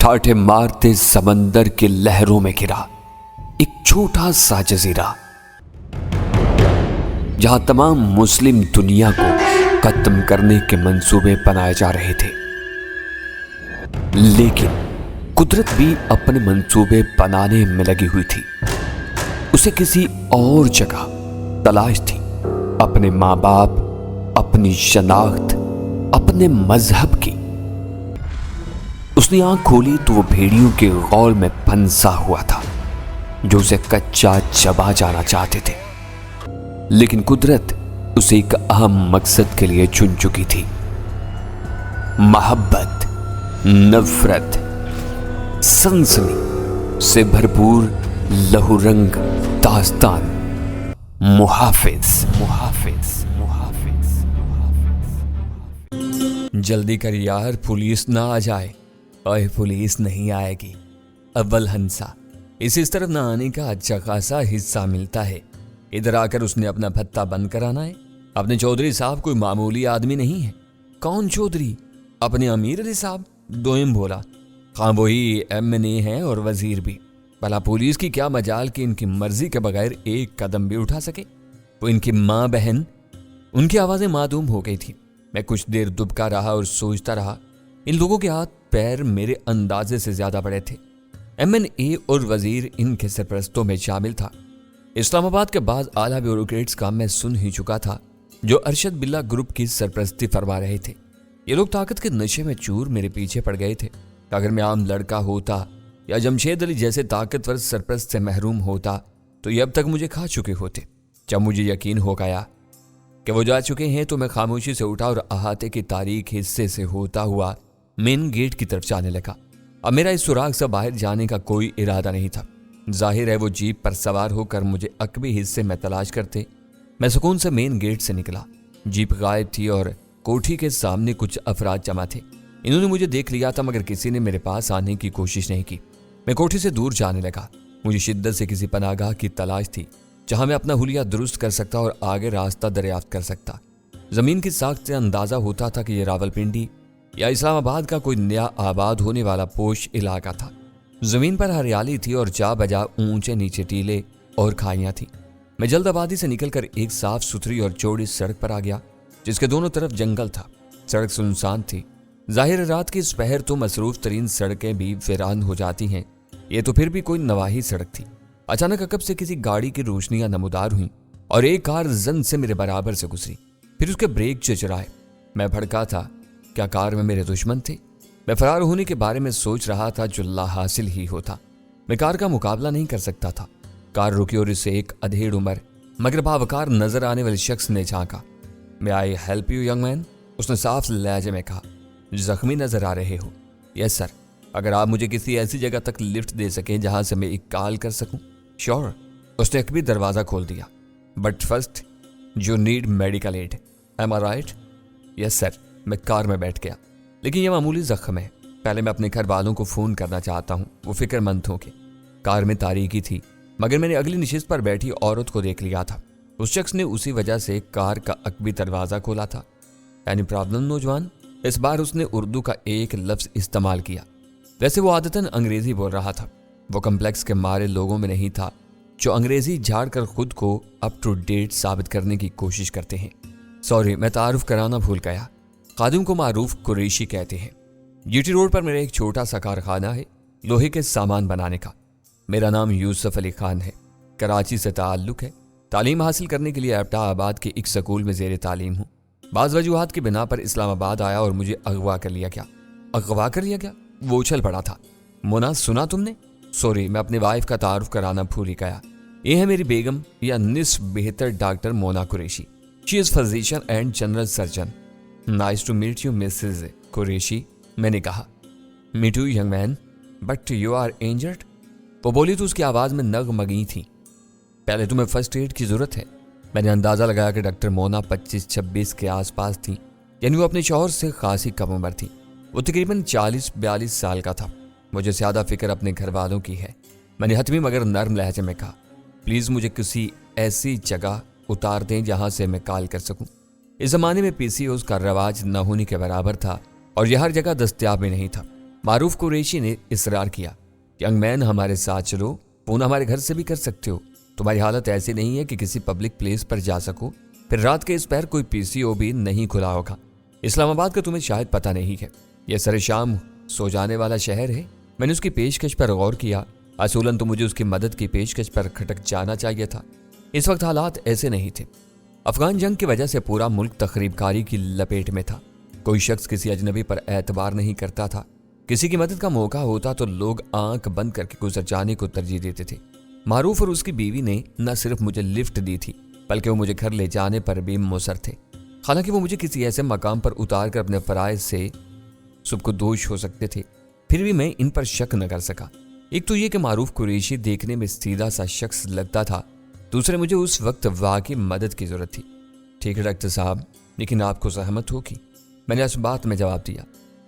ٹھاٹھے مارتے سمندر کے لہروں میں گرا ایک چھوٹا سا جزیرہ، جہاں تمام مسلم دنیا کو ختم کرنے کے منصوبے بنائے جا رہے تھے۔ لیکن قدرت بھی اپنے منصوبے بنانے میں لگی ہوئی تھی۔ اسے کسی اور جگہ تلاش تھی، اپنے ماں باپ، اپنی شناخت، اپنے مذہب کی۔ اس نے آنکھ کھولی تو وہ بھیڑیوں کے غول میں پھنسا ہوا تھا جو اسے کچا چبا جانا چاہتے تھے۔ لیکن قدرت اسے ایک اہم مقصد کے لیے چن چکی تھی، محبت، نفرت، سنسنی سے بھرپور لہو رنگ داستان۔ محافظ۔ جلدی کر یار، پولیس نہ آ جائے۔ اوہ پولیس نہیں آئے گی۔ اول ہنسا، اس طرف نہ آنے کا اچھا خاصا حصہ ملتا ہے۔ ادھر آ کر اس نے اپنا بھتہ بند کرانا ہے۔ اپنے چودھری صاحب کوئی معمولی آدمی نہیں ہے۔ کون چودھری؟ اپنے امیر علی صاحب۔ دوئم بولا، ہاں وہی MNA ہیں اور وزیر بھی۔ بھلا پولیس کی کیا مجال کہ ان کی مرضی کے بغیر ایک قدم بھی اٹھا سکے؟ وہ ان کی ماں بہن، ان کی آوازیں معدوم ہو گئی تھی۔ میں کچھ دیر دبکا رہا اور سوچتا رہا۔ ان لوگوں کے ہاتھ پیر میرے اندازے سے زیادہ بڑے تھے۔ MNA اور وزیر ان کے سرپرستوں میں شامل تھا۔ اسلام آباد کے بعض اعلیٰ بیوروکریٹس کا میں سن ہی چکا تھا جو ارشد باللہ گروپ کی سرپرستی فرما رہے تھے۔ یہ لوگ طاقت کے نشے میں چور میرے پیچھے پڑ گئے تھے۔ اگر میں عام لڑکا ہوتا یا جمشید علی جیسے طاقتور سرپرست سے محروم ہوتا تو یہ اب تک مجھے کھا چکے ہوتے۔ جب مجھے یقین ہو گیا کہ وہ جا چکے ہیں تو میں خاموشی سے اٹھا اور احاطے کے تاریک حصے سے ہوتا ہوا مین گیٹ کی طرف جانے لگا۔ اب میرا اس سوراخ سے باہر جانے کا کوئی ارادہ نہیں تھا۔ ظاہر ہے وہ جیپ پر سوار ہو کر مجھے عقبی حصے میں تلاش کرتے۔ میں سکون سے مین گیٹ سے نکلا۔ جیپ غائب تھی اور کوٹھی کے سامنے کچھ افراد جمع تھے۔ انہوں نے مجھے دیکھ لیا تھا مگر کسی نے میرے پاس آنے کی کوشش نہیں کی۔ میں کوٹھی سے دور جانے لگا۔ مجھے شدت سے کسی پناہ گاہ کی تلاش تھی جہاں میں اپنا حلیہ درست کر سکتا اور آگے راستہ دریافت کر سکتا۔ زمین کی ساخت سے اندازہ ہوتا تھا کہ یہ راولپنڈی یا اسلام آباد کا کوئی نیا آباد ہونے والا پوش علاقہ تھا۔ زمین پر ہریالی تھی اور جا بجا اونچے نیچے ٹیلے اور کھائیاں تھیں۔ میں جلد آبادی سے نکل کر ایک صاف ستھری اور چوڑی سڑک پر آ گیا جس کے دونوں طرف جنگل تھا۔ سڑک سنسان تھی۔ ظاہر رات کی سپہر تو مصروف ترین سڑکیں بھی ویران ہو جاتی ہیں، یہ تو پھر بھی کوئی نواحی سڑک تھی۔ اچانک عقب سے کسی گاڑی کی روشنیاں نمودار ہوئیں اور ایک کار زن سے میرے برابر سے گزری۔ پھر اس کے بریک چچرائے۔ میں بھڑکا تھا، کیا کار میں میرے دشمن تھے؟ میں فرار ہونے کے بارے میں سوچ رہا تھا جو لا حاصل ہی ہوتا۔ میں کار کا مقابلہ نہیں کر سکتا تھا۔ کار رکی اور اسے ایک ادھیڑ عمر مگر باوقار نظر آنے والے شخص نے جھانکا۔ May I help you young man? اس نے صاف لہجے میں کہا۔ زخمی نظر آ رہے ہو؟ یس سر۔ اگر آپ مجھے کسی ایسی جگہ تک لفٹ دے سکیں جہاں سے میں ایک کال کر سکوں؟ شیور۔ اس نے بھی دروازہ کھول دیا۔ But first you need medical aid, am I right? Yes sir. میں کار میں بیٹھ گیا۔ لیکن یہ معمولی زخم ہے، پہلے میں اپنے گھر والوں کو فون کرنا چاہتا ہوں، وہ فکر مند ہوں گے۔ کار میں تاریکی تھی مگر میں نے اگلی نشست پر بیٹھی عورت کو دیکھ لیا تھا۔ اس شخص نے اسی وجہ سے کار کا عقبی دروازہ کھولا تھا۔ اینی پرابلم نوجوان؟ اس بار اس نے اردو کا ایک لفظ استعمال کیا۔ ویسے وہ عادتاً انگریزی بول رہا تھا۔ وہ کمپلیکس کے مارے لوگوں میں نہیں تھا جو انگریزی جھاڑ کر خود کو اپ ٹو ڈیٹ ثابت کرنے کی کوشش کرتے ہیں۔ سوری، میں تعارف کرانا بھول گیا۔ خادم کو معروف قریشی کہتے ہیں۔ GT روڈ پر میرا ایک چھوٹا سا کارخانہ ہے لوہے کے سامان بنانے کا۔ میرا نام یوسف علی خان ہے۔ کراچی سے تعلق ہے۔ تعلیم حاصل کرنے کے لیے ایبٹا آباد کے ایک سکول میں زیر تعلیم ہوں۔ بعض وجوہات کی بنا پر اسلام آباد آیا اور مجھے اغوا کر لیا گیا۔ اغوا کر لیا گیا؟ وہ اچھل پڑا تھا۔ مونا سنا تم نے؟ سوری، میں اپنی وائف کا تعارف کرانا بھول ہی گیا۔ یہ ہے میری بیگم یا نصف بہتر doctor Mona Qureshi. She is physician and general surgeon. Nice to meet you Mrs Qureshi, میں نے کہا۔ Me too young man, but you are injured? وہ بولی تو اس کی آواز میں نغمگی تھی۔ پہلے تمہیں فرسٹ ایڈ کی ضرورت ہے۔ میں نے اندازہ لگایا کہ ڈاکٹر مونا 25-26 کے آس پاس تھی، یعنی وہ اپنے شوہر سے خاصی کم عمر تھی۔ وہ تقریباً 40-42 سال کا تھا۔ مجھے زیادہ فکر اپنے گھر والوں کی ہے۔ میں نے حتمی مگر نرم لہجے میں کہا، پلیز مجھے کسی ایسی جگہ اتار دیں جہاں سے میں کال کر سکوں۔ اس زمانے میں PCOs کا رواج نہ ہونے کے برابر تھا اور یہ ہر جگہ دستیاب بھی نہیں تھا۔ معروف قریشی نے اصرار کیا، ینگ مین ہمارے ساتھ چلو، فون ہمارے گھر سے بھی کر سکتے ہو، تمہاری حالت ایسی نہیں ہے کہ کسی پبلک پلیس پر جا سکو، پھر رات کے اس پہر کوئی پی سی او بھی نہیں کھلا ہوگا، اسلام آباد کا تمہیں شاید پتہ نہیں ہے، یہ سر شام سو جانے والا شہر ہے۔ میں نے اس کی پیشکش پر غور کیا، اصولاً تو مجھے اس کی مدد کی پیشکش پر کھٹک جانا چاہیے تھا، اس وقت حالات ایسے نہیں تھے۔ افغان جنگ کی وجہ سے پورا ملک تخریب کاری کی لپیٹ میں تھا، کوئی شخص کسی اجنبی پر اعتبار نہیں کرتا تھا، کسی کی مدد کا موقع ہوتا تو لوگ آنکھ بند کر کے گزر جانے کو ترجیح دیتے تھے۔ معروف اور اس کی بیوی نے نہ صرف مجھے لفٹ دی تھی بلکہ وہ مجھے گھر لے جانے پر بھی مصر تھے، حالانکہ وہ مجھے کسی ایسے مقام پر اتار کر اپنے فرائض سے سبکدوش ہو سکتے تھے، پھر بھی میں ان پر شک نہ کر سکا۔ ایک تو یہ کہ معروف قریشی دیکھنے میں سیدھا سا شخص لگتا تھا، دوسرے مجھے اس وقت واقعی مدد کی ضرورت تھی۔ ٹھیک ہے ڈاکٹر صاحب، لیکن آپ کو زحمت ہوگی، میں نے اس بات میں جواب دیا۔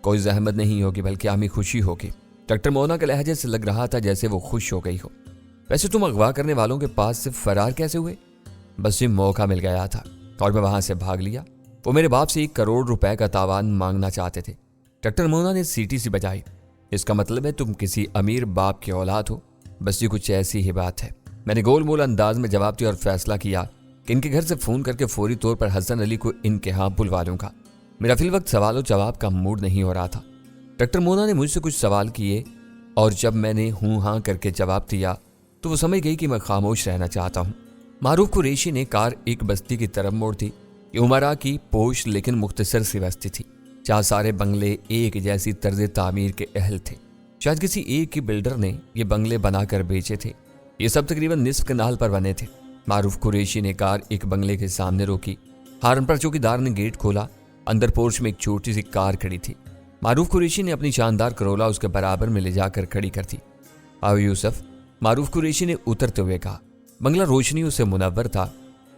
کوئی زحمت نہیں ہوگی بلکہ ہمیں خوشی ہوگی۔ ڈاکٹر مونا کے لہجے سے لگ رہا تھا جیسے وہ خوش ہو گئی ہو۔ ویسے تم اغوا کرنے والوں کے پاس سے فرار کیسے ہوئے؟ بس یہ موقع مل گیا تھا اور میں وہاں سے بھاگ لیا۔ وہ میرے باپ سے 1 کروڑ روپے کا تاوان مانگنا چاہتے تھے۔ ڈاکٹر مونا نے سیٹی سی بجائی۔ اس کا مطلب ہے تم کسی امیر باپ کی اولاد ہو؟ بس یہ کچھ ایسی ہی بات ہے، میں نے گول مول انداز میں جواب دیا اور فیصلہ کیا کہ ان کے گھر سے فون کر کے فوری طور پر حسن علی کو ان کے ہاں بلوا لوں گا۔ میرا فی الوقت سوال و جواب کا موڈ نہیں ہو رہا تھا۔ ڈاکٹر مونا نے مجھ سے کچھ سوال کیے اور جب میں نے ہوں ہاں کر کے جواب دیا تو وہ سمجھ گئی کہ میں خاموش رہنا چاہتا ہوں۔ معروف قریشی نے کار ایک بستی کی طرف موڑ دی۔ یہ عمرہ کی پوش لیکن مختصر سی بستی تھی، جہاں سارے بنگلے ایک جیسی طرز تعمیر کے اہل تھے۔ شاید کسی ایک ہی بلڈر نے یہ بنگلے بنا کر بیچے تھے۔ یہ سب تقریباً نصف کنال پر بنے تھے۔ معروف قریشی نے کار ایک بنگلے کے سامنے روکی، ہارن پر چوکیدار نے گیٹ کھولا۔ اندر پورچ میں ایک چھوٹی سی کار کھڑی تھی۔ معروف قریشی نے اپنی شاندار کرولا اس کے برابر میں لے جا کر کھڑی کر دی۔ آؤ یوسف، معروف قریشی نے اترتے ہوئے کہا۔ بنگلہ روشنیوں سے منور تھا۔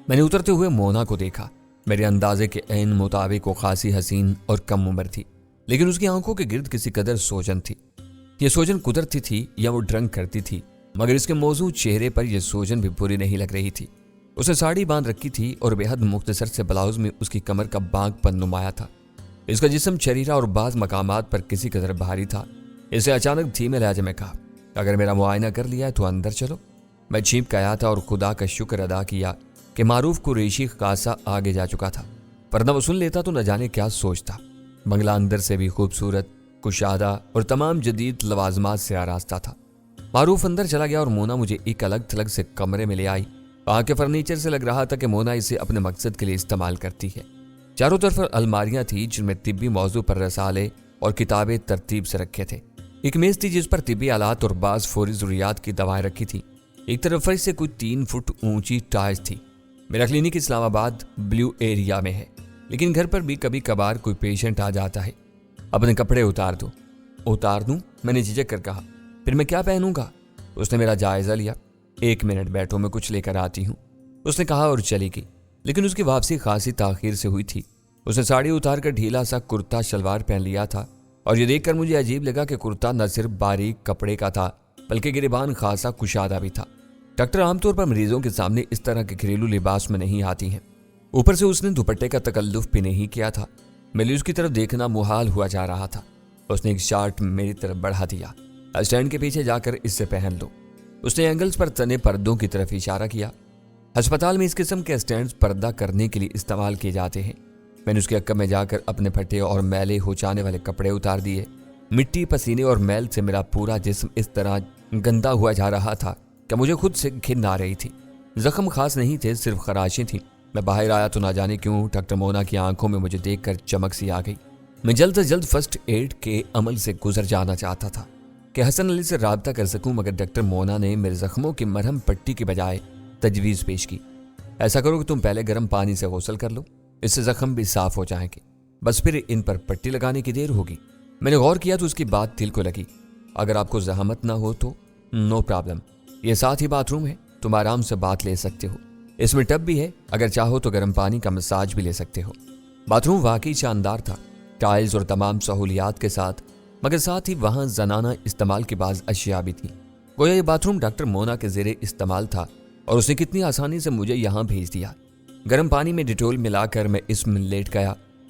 میں نے اترتے ہوئے مونا کو دیکھا۔ میرے اندازے کے عین مطابق وہ خاصی حسین اور کم عمر تھی، لیکن اس کی آنکھوں کے گرد کسی قدر سوجن تھی۔ یہ سوجن قدرتی تھی یا وہ ڈرنک کرتی تھی، مگر اس کے موزوں چہرے پر یہ سوجن بھی بری نہیں لگ رہی تھی۔ اس نے ساڑی باندھ رکھی تھی اور بے حد مختصر سے بلاؤز میں اس کی کمر کا بانگ پن نمایاں تھا۔ اس کا جسم چریرا اور بعض مقامات پر کسی قدر بھاری تھا۔ اسے اچانک دھیمے لہجے میں کہا، اگر میرا معائنہ کر لیا ہے تو اندر چلو۔ میں چھینپ گیا تھا اور خدا کا شکر ادا کیا کہ معروف قریشی خاصا آگے جا چکا تھا، ورنہ وہ سن لیتا تو نہ جانے کیا سوچتا۔ بنگلہ اندر سے بھی خوبصورت، کشادہ اور تمام جدید لوازمات سے آراستہ تھا۔ معروف اندر چلا گیا اور مونا مجھے ایک الگ تھلگ سے کمرے میں لے آئی۔ وہاں کے فرنیچر سے لگ رہا تھا کہ مونا اسے اپنے مقصد کے لیے استعمال کرتی ہے۔ چاروں طرف الماریاں تھیں جن میں طبی موضوع پر رسالے اور کتابیں ترتیب سے رکھے تھے۔ ایک میز تھی جس پر طبی آلات اور بعض فوری ضروریات کی دوائیں رکھی تھیں۔ ایک طرف فرش سے کچھ 3 فٹ اونچی ٹائلز تھی۔ میرا کلینک اسلام آباد بلیو ایریا میں ہے، لیکن گھر پر بھی کبھی کبھار کوئی پیشنٹ آ جاتا ہے۔ اپنے کپڑے اتار دو۔ اتار دوں؟ میں نے جھجک کر کہا۔ پھر میں کیا پہنوں گا؟ اس نے میرا جائزہ لیا۔ 1 منٹ بیٹھو، میں کچھ لے کر آتی ہوں، اس نے کہا اور چلی گئی۔ لیکن اس کی واپسی خاصی تاخیر سے ہوئی تھی۔ اس نے ساڑی اتار کر ڈھیلا سا کرتا شلوار پہن لیا تھا، اور یہ دیکھ کر مجھے عجیب لگا کہ کرتا نہ صرف باریک کپڑے کا تھا بلکہ گریبان خاصا کشادہ بھی تھا۔ ڈاکٹر عام طور پر مریضوں کے سامنے اس طرح کے گھریلو لباس میں نہیں آتی ہیں۔ اوپر سے اس نے دوپٹے کا تکلف بھی نہیں کیا تھا۔ میرے اس کی طرف دیکھنا محال ہوا جا رہا تھا۔ اس نے ایک شارٹ میری طرف بڑھا دیا۔ اسٹینڈ کے پیچھے جا کر اس سے پہن لو۔ اس نے اینگلز پر تنے پردوں کی طرف اشارہ کیا۔ ہسپتال میں اس قسم کے اسٹینڈز پردہ کرنے کے لیے استعمال کیے جاتے ہیں۔ میں نے اس کے عقب میں جا کر اپنے پھٹے اور میلے ہو جانے والے کپڑے اتار دیے۔ مٹی، پسینے اور میل سے میرا پورا جسم اس طرح گندا ہوا جا رہا تھا کہ مجھے خود سے گھن آ رہی تھی۔ زخم خاص نہیں تھے، صرف خراشیں تھیں۔ میں باہر آیا تو نہ جانے کیوں ڈاکٹر مونا کی آنکھوں میں مجھے دیکھ کر چمک سی آ گئی۔ میں جلد از جلد فرسٹ ایڈ کے عمل سے گزر جانا چاہتا تھا کہ حسن علی سے رابطہ کر سکوں، مگر ڈاکٹر مونا نے میرے زخموں کی مرہم پٹی کی بجائے تجویز پیش کی۔ ایسا کرو کہ تم پہلے گرم پانی سے غسل کر لو، اس سے زخم بھی صاف ہو جائیں گے، بس پھر ان پر پٹی لگانے کی دیر ہوگی۔ میں نے غور کیا تو اس کی بات دل کو لگی۔ اگر آپ کو زحمت نہ ہو تو نو پرابلم، یہ ساتھ ہی باتھ روم ہے، تم آرام سے بات لے سکتے ہو۔ اس میں ٹب بھی ہے، اگر چاہو تو گرم پانی کا مساج بھی لے سکتے ہو۔ باتھ روم واقعی شاندار تھا، ٹائلز اور تمام سہولیات کے ساتھ، مگر ساتھ ہی وہاں زنانہ استعمال کی بعض اشیاء بھی تھیں۔ گویا یہ باتھ روم ڈاکٹر مونا کے زیر استعمال تھا اور اس نے کتنی آسانی سے مجھے یہاں بھیج دیا۔ گرم پانی میں ڈیٹول ملا کر میں اس میں لیٹ گیا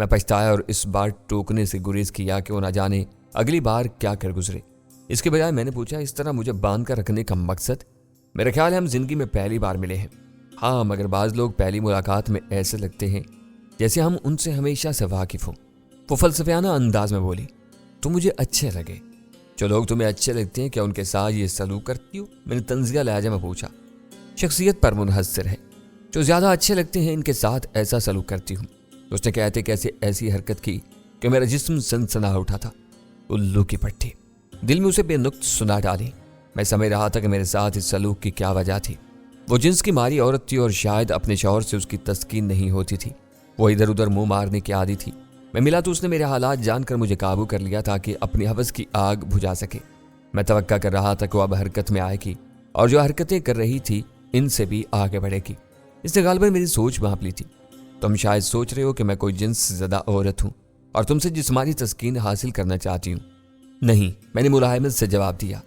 میں پچھتایا اور اس بار ٹوکنے سے گریز کیا کہ وہ نہ جانے اگلی بار کیا کر گزرے۔ اس کے بجائے میں نے پوچھا، اس طرح مجھے باندھ کر رکھنے کا مقصد؟ میرا خیال ہے ہم زندگی میں پہلی بار ملے ہیں۔ ہاں، مگر بعض لوگ پہلی ملاقات میں ایسے لگتے ہیں جیسے ہم ان سے ہمیشہ سے واقف ہوں۔ وہ فلسفیانہ انداز میں بولی، تم مجھے اچھے لگے۔ جو لوگ تمہیں اچھے لگتے ہیں کیا ان کے ساتھ یہ سلوک کرتی ہو؟ میں نے طنزیہ لہجے میں پوچھا۔ شخصیت پر منحصر ہے، جو زیادہ اچھے لگتے ہیں ان کے ساتھ ایسا سلوک کرتی ہوں۔ اس نے کہتے کیسے ایسی حرکت کی کہ میرا جسم سنسنا اٹھا تھا۔ الو کی پٹھی، دل میں اسے بے نقط سنا ڈالی۔ میں سمجھ رہا تھا کہ میرے ساتھ اس سلوک کی کیا وجہ تھی۔ وہ جنس کی ماری عورت تھی اور شاید اپنے شوہر سے اس کی تسکین نہیں ہوتی تھی۔ وہ ادھر ادھر منہ مارنے کی عادی تھی۔ میں ملا تو اس نے میرے حالات جان کر مجھے قابو کر لیا تاکہ اپنی ہوس کی آگ بجھا سکے۔ میں توقع کر رہا تھا کہ وہ اب حرکت میں آئے گی اور جو حرکتیں کر رہی تھی ان سے بھی آگے بڑھے گی۔ اس نے غالباً میری سوچ بھانپ لی تھی۔ تم شاید سوچ رہے ہو کہ میں کوئی جنس زدہ عورت ہوں اور تم سے جسمانی تسکین حاصل کرنا چاہتی ہوں۔ نہیں، میں نے ملاحمت سے جواب دیا۔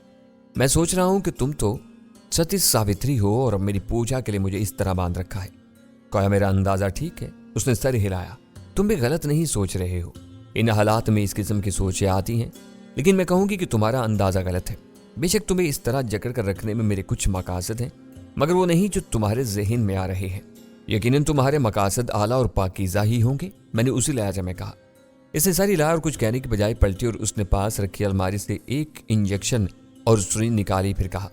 میں سوچ رہا ہوں کہ تم تو ستی ساوتری ہو اور اب میری پوجا کے لیے مجھے اس طرح باندھ رکھا ہے۔ کہا میرا اندازہ ٹھیک ہے؟ اس نے سر ہلایا۔ تم بھی غلط نہیں سوچ رہے ہو۔ ان حالات میں اس قسم کی سوچیں آتی ہیں، لیکن میں کہوں گی کہ تمہارا اندازہ غلط ہے۔ بے شک تمہیں اس طرح جکڑ کر رکھنے میں میرے کچھ مقاصد ہیں، مگر وہ نہیں جو تمہارے ذہن میں آ رہے ہیں۔ یقیناً تمہارے مقاصد اعلیٰ اور پاکیزہ ہی ہوں گے، میں نے اسی لہجے میں کہا۔ اس نے ساری لایا اور کچھ کہنے کی بجائے پلٹی اور اس نے پاس رکھی الماری سے ایک انجیکشن اور سرنج نکالی، پھر کہا،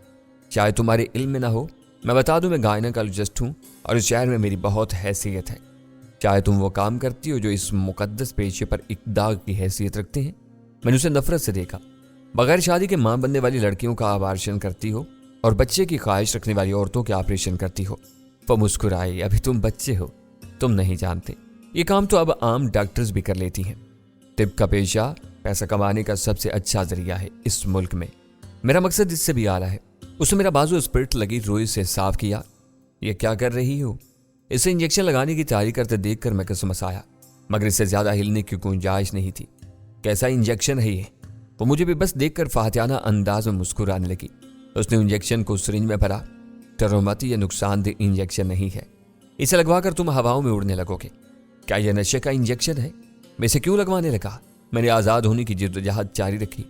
شاید تمہارے علم میں نہ ہو، میں بتا دوں میں گائنیکالوجسٹ ہوں اور اس شہر میں میری بہت حیثیت ہے۔ چاہے تم وہ کام کرتی ہو جو اس مقدس پیشے پر اقدار کی حیثیت رکھتے ہیں۔ میں نے اسے نفرت سے دیکھا۔ بغیر شادی کے ماں بننے والی لڑکیوں کا آبارشن کرتی ہو اور بچے کی خواہش رکھنے والی عورتوں کے آپریشن کرتی ہو۔ وہ مسکرائی، ابھی تم بچے ہو، تم نہیں جانتے، یہ کام تو اب عام ڈاکٹرز بھی کر لیتی ہیں۔ طب کا پیشہ پیسہ کمانے کا سب سے اچھا ذریعہ ہے اس ملک میں۔ میرا مقصد اس سے بھی اعلیٰ ہے۔ اس نے میرا بازو اسپرٹ لگی روئی سے صاف کیا۔ یہ کیا کر رہی ہو؟ اسے انجیکشن لگانے کی تیاری کرتے دیکھ کر میں کسمسایا، مگر اس سے زیادہ ہلنے کی گنجائش نہیں تھی۔ کیسا انجیکشن ہے یہ؟ وہ مجھے بھی بس دیکھ کر فاتحانہ انداز میں مسکرانے لگی۔ اس نے انجیکشن کو سرنج میں بھرا۔ ڈرو مت، یہ نقصان دہ انجیکشن نہیں ہے، اسے لگوا کر تم ہواؤں میں اڑنے لگو گے۔ کیا یہ نشے کا انجیکشن ہے؟ میں اسے کیوں لگوانے لگا؟ میں نے آزاد ہونے کی جدوجہد جاری رکھی۔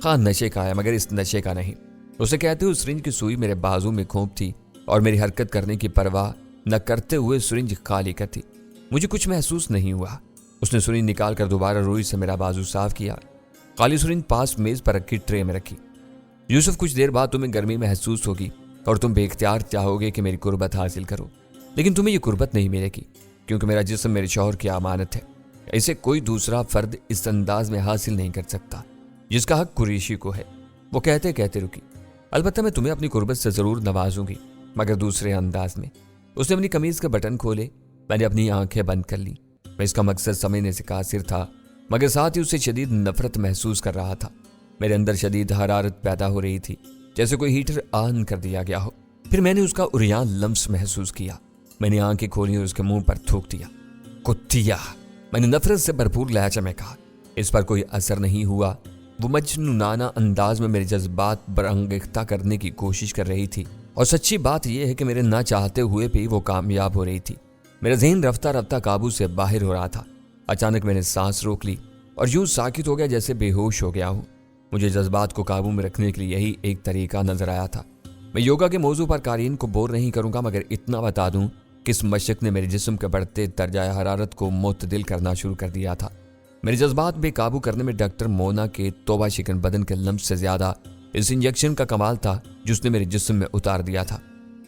ہاں نشے کا ہے، مگر اس نشے کا نہیں۔ اسے کہتے ہوئے سرنج کی سوئی میرے بازو میں کھونپ تھی اور میری حرکت کرنے کی پرواہ نہ کرتے ہوئے سرنج خالی کر تھی۔ مجھے کچھ محسوس نہیں ہوا۔ اس نے سرنج نکال کر دوبارہ روئی سے میرا بازو صاف کیا۔ خالی سرنج پاس میز پر رکھی ٹرے میں رکھی۔ یوسف، کچھ دیر بعد تمہیں گرمی محسوس ہوگی اور تم بے اختیار چاہو گے کہ میری قربت حاصل کرو، لیکن تمہیں یہ قربت نہیں ملے گی کیونکہ میرا جسم میرے شوہر کی امانت ہے۔ اسے کوئی دوسرا فرد اس انداز میں حاصل نہیں کر سکتا جس کا حق قریشی کو ہے۔ وہ کہتے کہتے رکی۔ البتہ میں تمہیں اپنی قربت سے ضرور نوازوں گی، مگر دوسرے انداز میں۔ اس نے اپنی قمیض کے بٹن کھولے۔ میں نے اپنی آنکھیں بند کر لی۔ میں اس کا مقصد سمجھنے سے قاصر تھا، مگر ساتھ ہی اسے شدید نفرت محسوس کر رہا تھا۔ میرے اندر شدید حرارت پیدا ہو رہی تھی، جیسے کوئی ہیٹر آن کر دیا گیا ہو۔ پھر میں نے اس کا عریان لمس محسوس کیا۔ میں نے آنکھیں کھولی اور اس کے منہ پر تھوک دیا۔ کتیا، میں نے نفرت سے بھرپور لہجے میں کہا۔ اس پر کوئی اثر نہیں ہوا۔ وہ مجنونانہ انداز میں میرے جذبات برانگیختہ کرنے کی کوشش کر رہی تھی، اور سچی بات یہ ہے کہ میرے نہ چاہتے ہوئے بھی وہ کامیاب ہو رہی تھی۔ میرا ذہن رفتہ رفتہ قابو سے باہر ہو رہا تھا۔ اچانک میں نے سانس روک لی اور یوں ساکت ہو گیا جیسے بے ہوش ہو گیا ہوں۔ مجھے جذبات کو قابو میں رکھنے کے لیے یہی ایک طریقہ نظر آیا تھا۔ میں یوگا کے موضوع پر قارئین کو بور نہیں کروں گا، مگر اتنا بتا دوں کہ اس مشق نے میرے جسم کے بڑھتے درجہ حرارت کو معتدل کرنا شروع کر دیا تھا۔ میرے جذبات بے قابو کرنے میں ڈاکٹر مونا کے توبہ شکن بدن کے لمس سے زیادہ اس انجیکشن کا کمال تھا جس نے میرے جسم میں اتار دیا تھا۔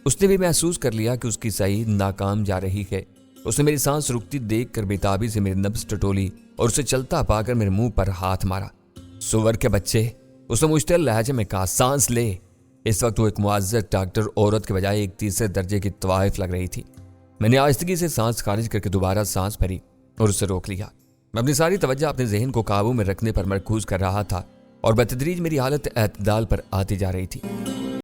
اس نے بھی محسوس کر لیا کہ اس کی صحیح ناکام جا رہی ہے۔ اس نے میری سانس رکتی دیکھ کر بےتابی سے میری نبض ٹٹولی اور اسے چلتا پا کر میرے منہ پر ہاتھ مارا۔ سور کے بچے، اس نے مشتعل لہجے میں کہا، سانس لے۔ اس وقت وہ ایک معزز ڈاکٹر عورت کے بجائے ایک تیسرے درجے کی طوائف لگ رہی تھی۔ میں نے آہستگی سے سانس خارج کر کے دوبارہ سانس بھری اور اسے روک لیا۔ میں اپنی ساری توجہ اپنے ذہن کو قابو میں رکھنے پر مرکوز کر رہا تھا اور بتدریج میری حالت اعتدال پر آتی جا رہی تھی۔